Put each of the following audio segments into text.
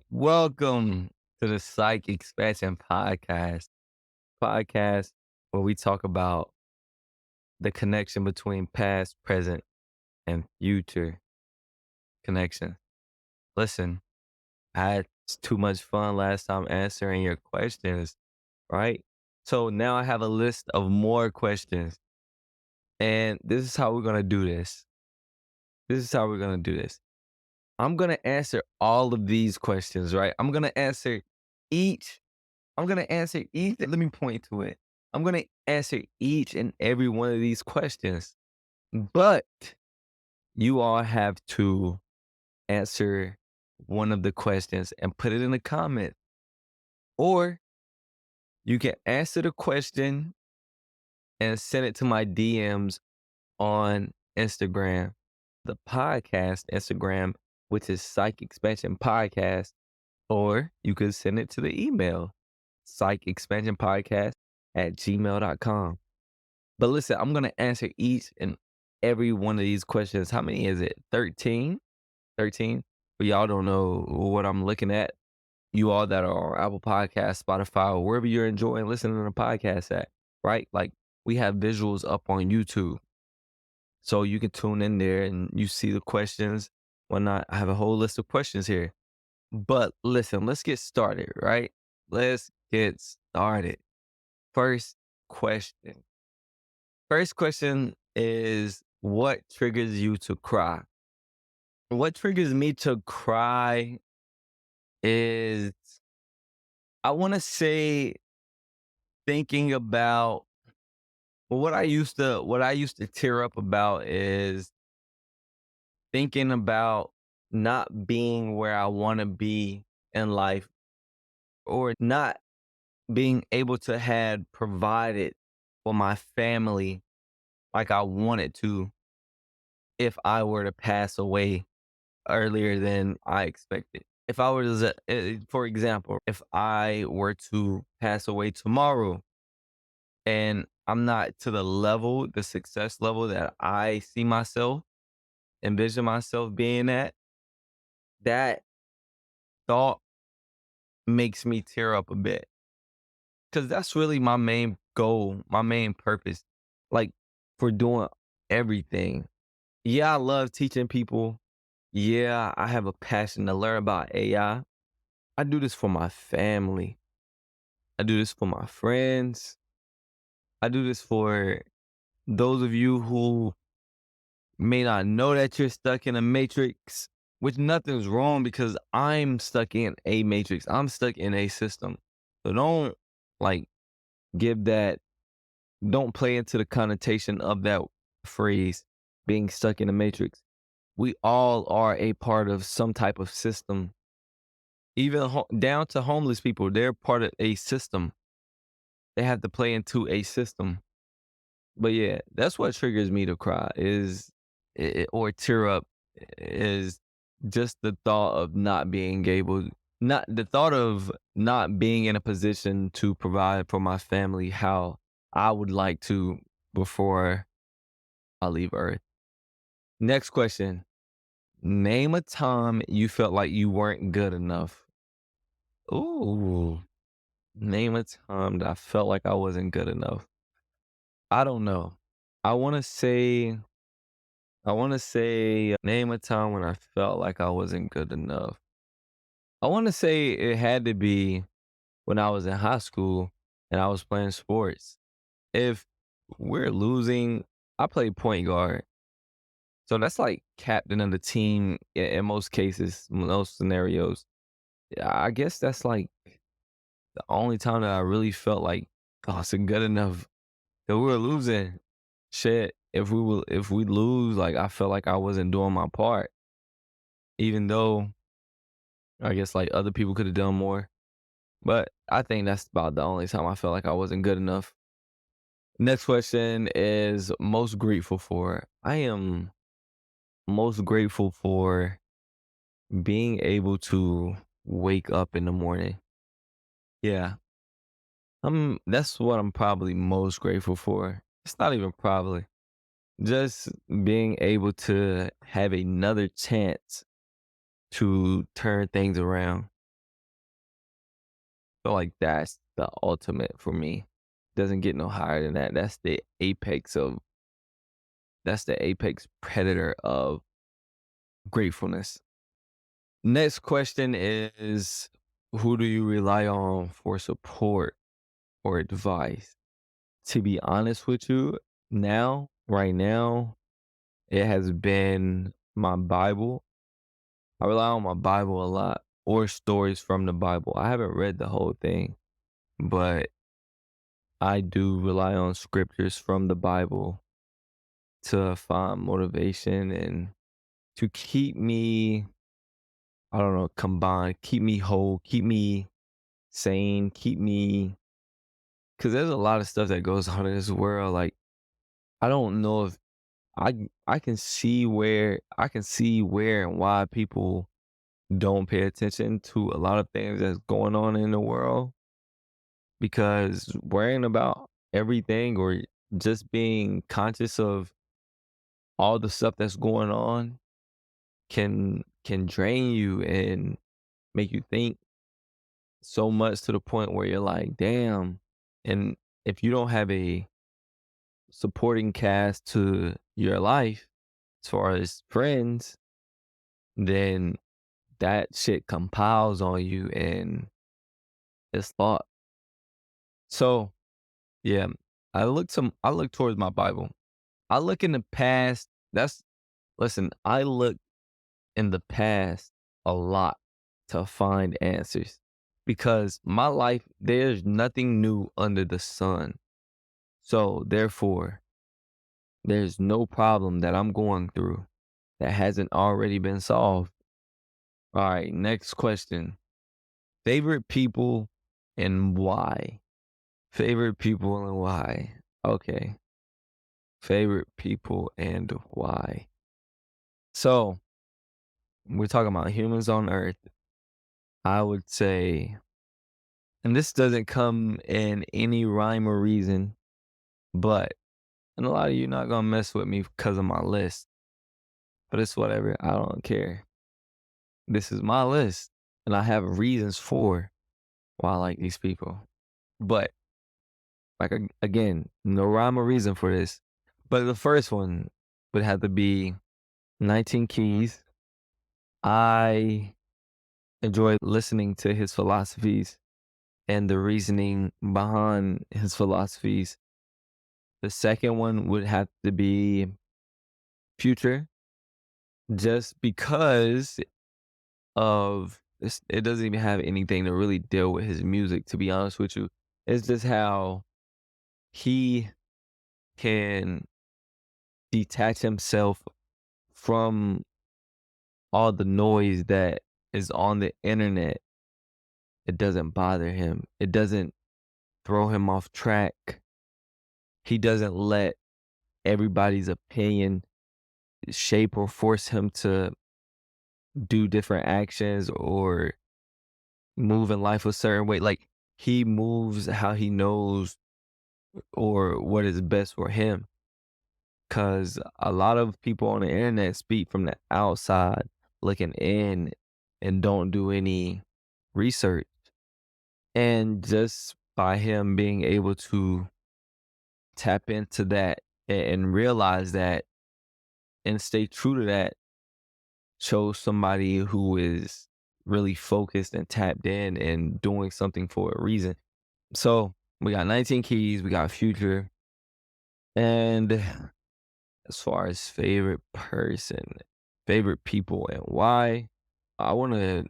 Welcome to the Psych Expansion Podcast where we talk about the connection between past, present, and future connection. Listen, I had too much fun last time answering your questions, right? So now I have a list of more questions, and this is how we're gonna do this. This is how we're gonna do this. I'm gonna answer all of these questions, right? Each I'm gonna answer each. Let me point to it. I'm gonna answer each and every one of these questions, but you all have to answer one of the questions and put it in the comment. Or you can answer the question and send it to my DMs on Instagram, the podcast Instagram, which is Psych Expansion Podcast, or you could send it to the email, psychexpansionpodcast@gmail.com. But listen, I'm going to answer each and every one of these questions. How many is it? 13? 13? But y'all don't know what I'm looking at. You all that are on Apple Podcasts, Spotify, or wherever you're enjoying listening to podcasts at, right? Like we have visuals up on YouTube. So you can tune in there and you see the questions. Whatnot. I have a whole list of questions here. But listen, let's get started, right? Let's get started. First question. First question is what triggers you to cry? What triggers me to cry is I want to say thinking about what I used to tear up about is thinking about not being where I want to be in life or not being able to had provided for my family like I wanted to if I were to pass away earlier than I expected. If I was, for example, if I were to pass away tomorrow and I'm not to the success level that I see myself, envision myself being at, that thought makes me tear up a bit. Cause that's really my main goal, my main purpose, like for doing everything. Yeah, I love teaching people. Yeah, I have a passion to learn about AI. I do this for my family. I do this for my friends. I do this for those of you who may not know that you're stuck in a matrix, which nothing's wrong because I'm stuck in a matrix. I'm stuck in a system. So don't like give that, don't play into the connotation of that phrase, being stuck in a matrix. We all are a part of some type of system. Even down to homeless people, they're part of a system. They have to play into a system. But yeah, that's what triggers me to cry or tear up is just the thought of not being able, not the thought of not being in a position to provide for my family how I would like to before I leave Earth. Next question. Name a time you felt like you weren't good enough. Ooh, name a time that I felt like I wasn't good enough. I don't know. I want to say name a time when I felt like I wasn't good enough. I want to say it had to be when I was in high school and I was playing sports. If we're losing, I play point guard. So that's like captain of the team in most cases, most scenarios. Yeah, I guess that's like the only time that I really felt like, oh, it's good enough that we were losing. Shit, if we lose, like I felt like I wasn't doing my part, even though I guess like other people could have done more. But I think that's about the only time I felt like I wasn't good enough. Next question is most grateful for. I am most grateful for being able to wake up in the morning. Yeah. That's what I'm probably most grateful for. It's not even probably. Just being able to have another chance to turn things around. feel like that's the ultimate for me. Doesn't get no higher than that. That's the apex predator of gratefulness. Next question is, who do you rely on for support or advice? To be honest with you, right now, it has been my Bible. I rely on my Bible a lot, or stories from the Bible. I haven't read the whole thing, but I do rely on scriptures from the Bible to find motivation and to keep me, I don't know, combined, keep me whole, keep me sane, keep me, because there's a lot of stuff that goes on in this world. Like, I don't know if I can see where and why people don't pay attention to a lot of things that's going on in the world, because worrying about everything or just being conscious of all the stuff that's going on can drain you and make you think so much to the point where you're like, damn. And if you don't have a supporting cast to your life as far as friends, then that shit compiles on you and it's thought. So yeah, I look towards my Bible. I look in the past. I look in the past a lot to find answers, because my life, there's nothing new under the sun. So therefore, there's no problem that I'm going through that hasn't already been solved. All right, next question. Favorite people and why? Favorite people and why? Okay. Favorite people and why? So, we're talking about humans on Earth. I would say, and this doesn't come in any rhyme or reason, but, and a lot of you not gonna mess with me because of my list, but it's whatever. I don't care. This is my list, and I have reasons for why I like these people. But again, no rhyme or reason for this. But the first one would have to be 19 Keys. I enjoy listening to his philosophies and the reasoning behind his philosophies. The second one would have to be Future, just because of this. It doesn't even have anything to really deal with his music, to be honest with you. It's just how he can detach himself from all the noise that is on the internet. It doesn't bother him. It doesn't throw him off track. He doesn't let everybody's opinion shape or force him to do different actions or move in life a certain way. Like, he moves how he knows or what is best for him. Cause a lot of people on the internet speak from the outside looking in and don't do any research. And just by him being able to tap into that and realize that and stay true to that, shows somebody who is really focused and tapped in and doing something for a reason. So we got 19 Keys, we got Future. And as far as favorite person, favorite people and why, I wanna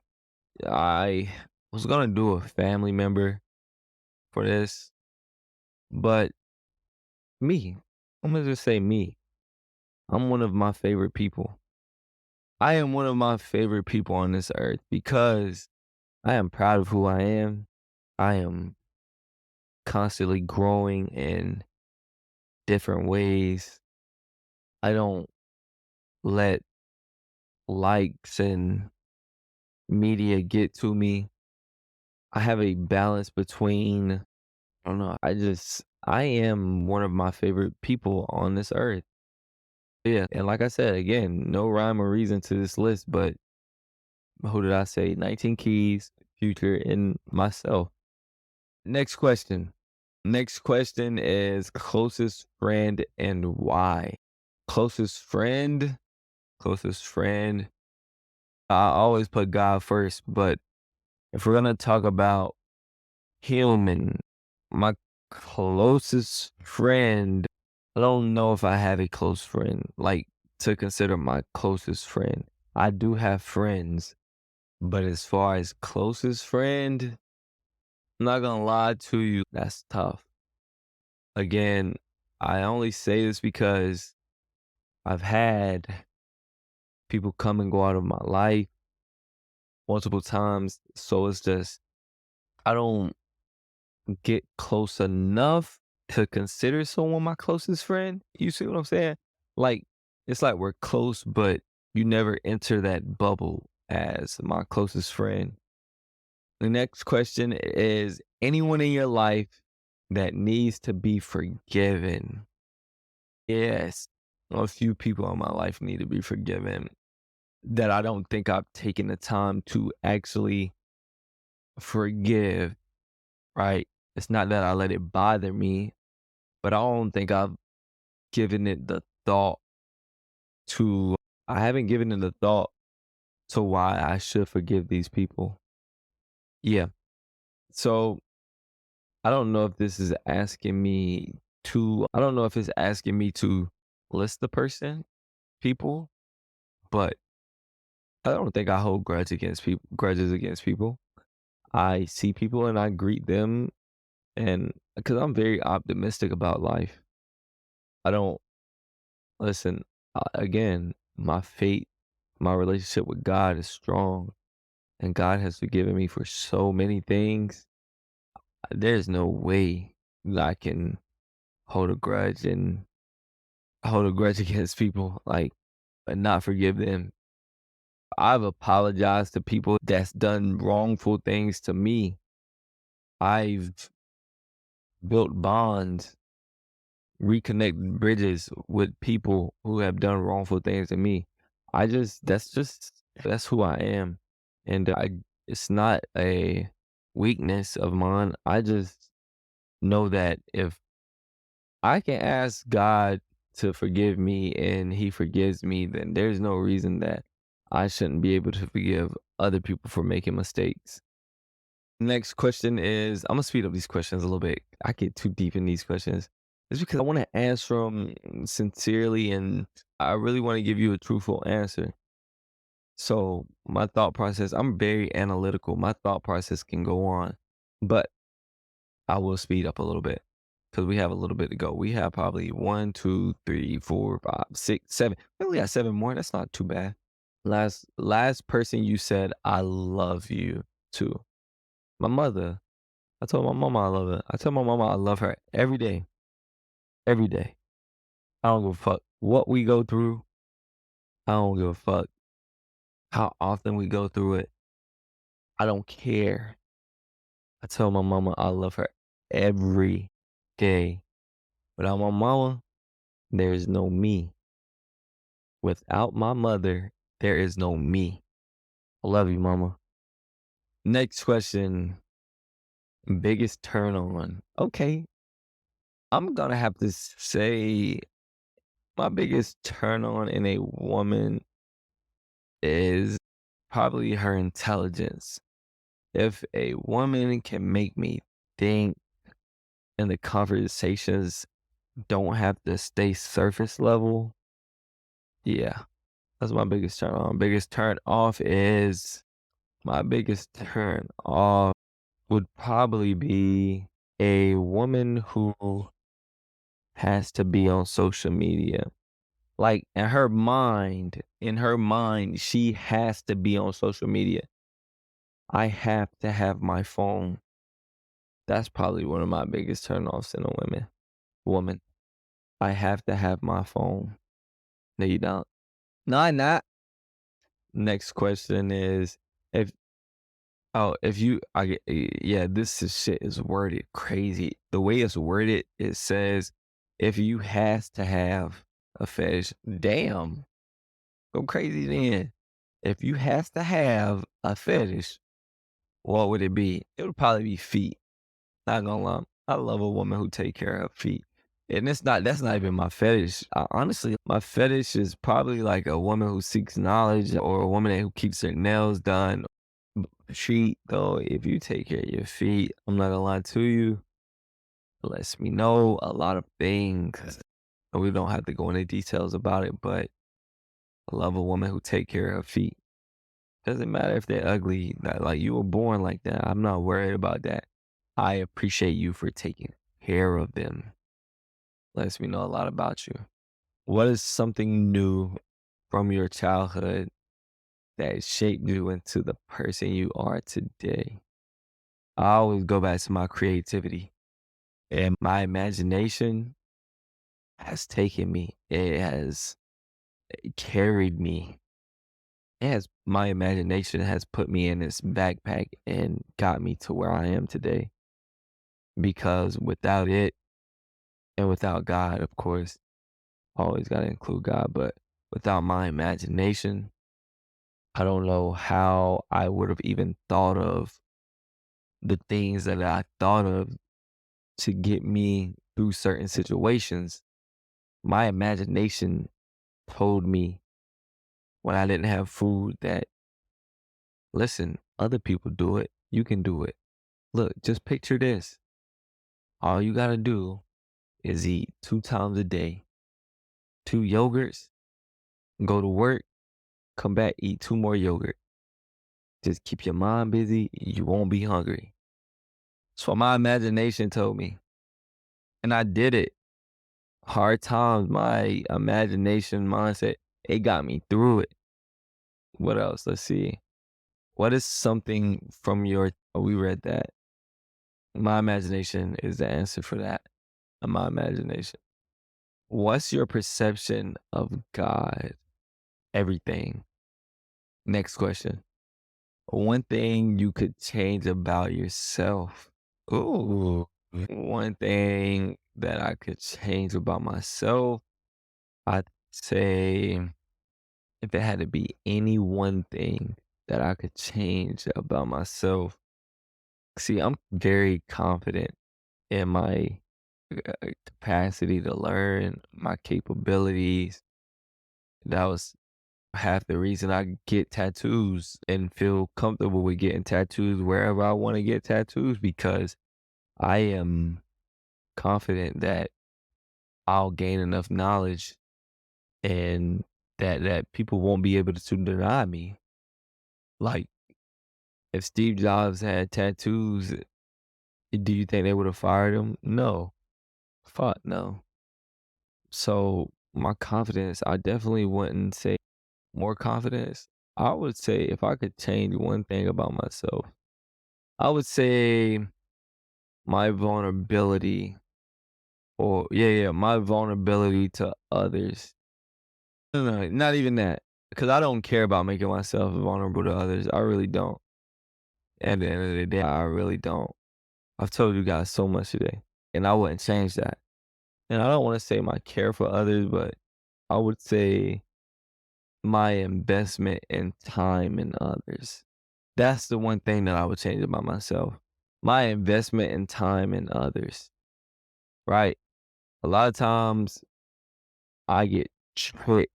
I was gonna do a family member for this, but me. I'm gonna just say me. I'm one of my favorite people. I am one of my favorite people on this earth because I am proud of who I am. I am constantly growing in different ways. I don't let likes and media get to me. I have a balance between, I don't know, I am one of my favorite people on this earth. Yeah. And like I said, again, no rhyme or reason to this list, but who did I say? 19 Keys, Future, and myself. Next question. Next question is closest friend and why? Closest friend, closest friend. I always put God first, but if we're gonna talk about human, my closest friend, I don't know if I have a close friend, like to consider my closest friend. I do have friends, but as far as closest friend, I'm not gonna lie to you, that's tough. Again, I only say this because I've had people come and go out of my life multiple times. So it's just, I don't get close enough to consider someone my closest friend. You see what I'm saying? Like, it's like we're close, but you never enter that bubble as my closest friend. The next question is anyone in your life that needs to be forgiven? Yes, a few people in my life need to be forgiven that I don't think I've taken the time to actually forgive, right? It's not that I let it bother me, but I don't think I've given it the thought to, I haven't given it the thought to why I should forgive these people. Yeah. So I don't know if this is asking me I don't know if it's asking me to list the people, but I don't think I hold grudges against people. I see people and I greet them, and because I'm very optimistic about life. I don't listen, again, my faith, my relationship with God is strong, and God has forgiven me for so many things. There's no way that I can hold a grudge and hold a grudge against people, like, and not forgive them. I've apologized to people that's done wrongful things to me. I've built bonds, reconnected bridges with people who have done wrongful things to me. That's who I am. And it's not a weakness of mine. I just know that if I can ask God to forgive me and he forgives me, then there's no reason that I shouldn't be able to forgive other people for making mistakes. Next question is, I'm gonna speed up these questions a little bit. I get too deep in these questions. It's because I want to answer them sincerely and I really want to give you a truthful answer. So my thought process, I'm very analytical. My thought process can go on, but I will speed up a little bit because we have a little bit to go. We have probably one, two, three, four, five, six, seven. We only got seven more. That's not too bad. Last person you said I love you to. My mother. I told my mama I love her. I tell my mama I love her every day. Every day. I don't give a fuck what we go through. I don't give a fuck how often we go through it. I don't care. I tell my mama I love her every day. Without my mama, there is no me. Without my mother, there is no me. I love you, mama. Next question. Biggest turn on. Okay. I'm gonna have to say my biggest turn on in a woman is probably her intelligence. If a woman can make me think and the conversations don't have to stay surface level, yeah, that's my biggest turn on. Biggest turn off is my biggest turn off would probably be a woman who has to be on social media. Like in her mind, she has to be on social media. I have to have my phone. That's probably one of my biggest turnoffs in a woman. I have to have my phone. No, you don't. No, I'm not. Next question is if if you yeah, shit is worded crazy. The way it's worded, it says if you has to have a fetish, damn, go crazy then. If you has to have a fetish, what would it be? It would probably be feet. Not gonna lie. I love a woman who take care of her feet. And that's not even my fetish. Honestly, my fetish is probably like a woman who seeks knowledge or a woman who keeps her nails done. She though, if you take care of your feet, I'm not gonna lie to you, it lets me know a lot of things. And we don't have to go into details about it, but I love a woman who take care of her feet. Doesn't matter if they're ugly. Like you were born like that. I'm not worried about that. I appreciate you for taking care of them. Lets me know a lot about you. What is something new from your childhood that shaped you into the person you are today? I always go back to my creativity and my imagination has taken me. It has carried me. My imagination has put me in this backpack and got me to where I am today. Because without it and without God, of course, always got to include God, but without my imagination, I don't know how I would have even thought of the things that I thought of to get me through certain situations. My imagination told me when I didn't have food that, listen, other people do it. You can do it. Look, just picture this. All you got to do is eat 2 times a day, 2 yogurts, go to work, come back, eat 2 more yogurt. Just keep your mind busy. You won't be hungry. That's what my imagination told me. And I did it. Hard times, my imagination mindset, it got me through it. What else? Let's see. What is something from your, oh, we read that. My imagination is the answer for that. My imagination. What's your perception of God? Everything. Next question. One thing you could change about yourself. Ooh. One thing that I could change about myself, I'd say if it had to be any one thing that I could change about myself. See, I'm very confident in my capacity to learn, my capabilities. That was half the reason I get tattoos and feel comfortable with getting tattoos wherever I want to get tattoos because I am confident that I'll gain enough knowledge and that people won't be able to deny me. Like if Steve Jobs had tattoos, do you think they would have fired him? No. Fuck no. So my confidence, I definitely wouldn't say more confidence. I would say if I could change one thing about myself, I would say my vulnerability or yeah, my vulnerability to others. No, not even that. Because I don't care about making myself vulnerable to others. I really don't. At the end of the day, I really don't. I've told you guys so much today, and I wouldn't change that. And I don't want to say my care for others, but I would say my investment in time in others. That's the one thing that I would change about myself. My investment in time in others, right? A lot of times I get tricked.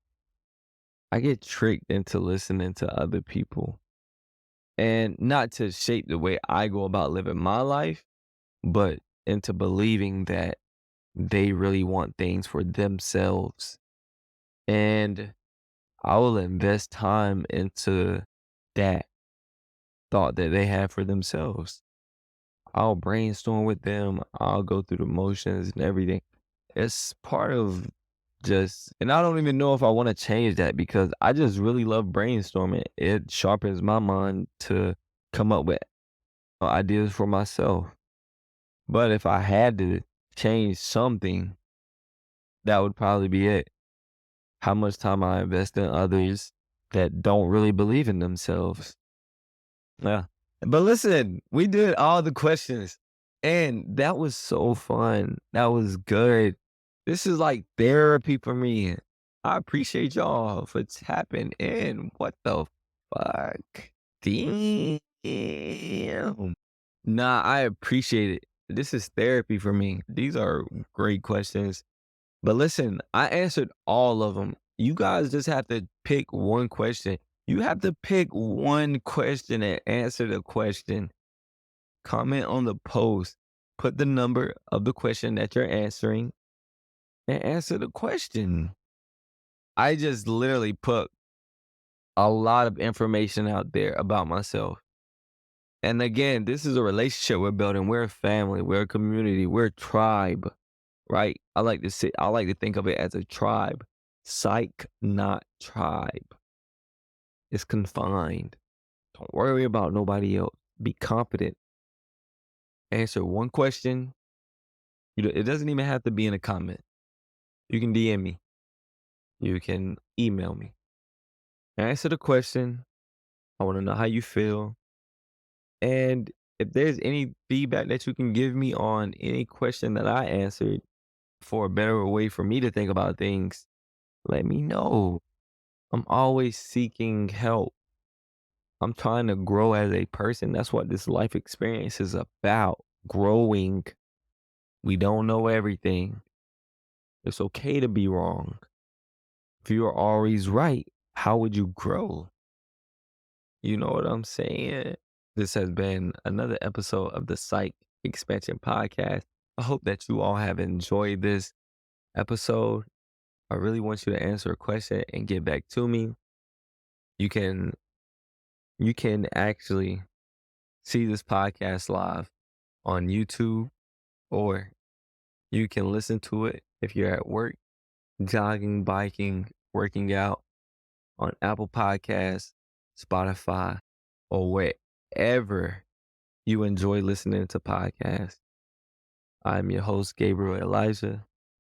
I get tricked into listening to other people and not to shape the way I go about living my life, but into believing that they really want things for themselves. And I will invest time into that thought that they have for themselves. I'll brainstorm with them. I'll go through the motions and everything. It's part of just, and I don't even know if I want to change that because I just really love brainstorming. It sharpens my mind to come up with ideas for myself. But if I had to change something, that would probably be it. How much time I invest in others that don't really believe in themselves. Yeah. But listen, we did all the questions and that was so fun. That was good. This is like therapy for me. I appreciate y'all for tapping in. What the fuck? Damn. Nah, I appreciate it. This is therapy for me. These are great questions. But listen, I answered all of them. You guys just have to pick one question. You have to pick one question and answer the question. Comment on the post. Put the number of the question that you're answering and answer the question. I just literally put a lot of information out there about myself. And again, this is a relationship we're building. We're a family. We're a community. We're a tribe, right? I like to think of it as a tribe. Psych, not tribe. It's confined. Don't worry about nobody else. Be confident. Answer one question. It doesn't even have to be in a comment. You can DM me. You can email me. Answer the question. I want to know how you feel. And if there's any feedback that you can give me on any question that I answered for a better way for me to think about things, let me know. I'm always seeking help. I'm trying to grow as a person. That's what this life experience is about. Growing. We don't know everything. It's okay to be wrong. If you are always right, how would you grow? You know what I'm saying? This has been another episode of the Psych Expansion Podcast. I hope that you all have enjoyed this episode. I really want you to answer a question and get back to me. You can actually see this podcast live on YouTube, or you can listen to it if you're at work, jogging, biking, working out on Apple Podcasts, Spotify, or wherever you enjoy listening to podcasts. I'm your host, Gabriel Elijah.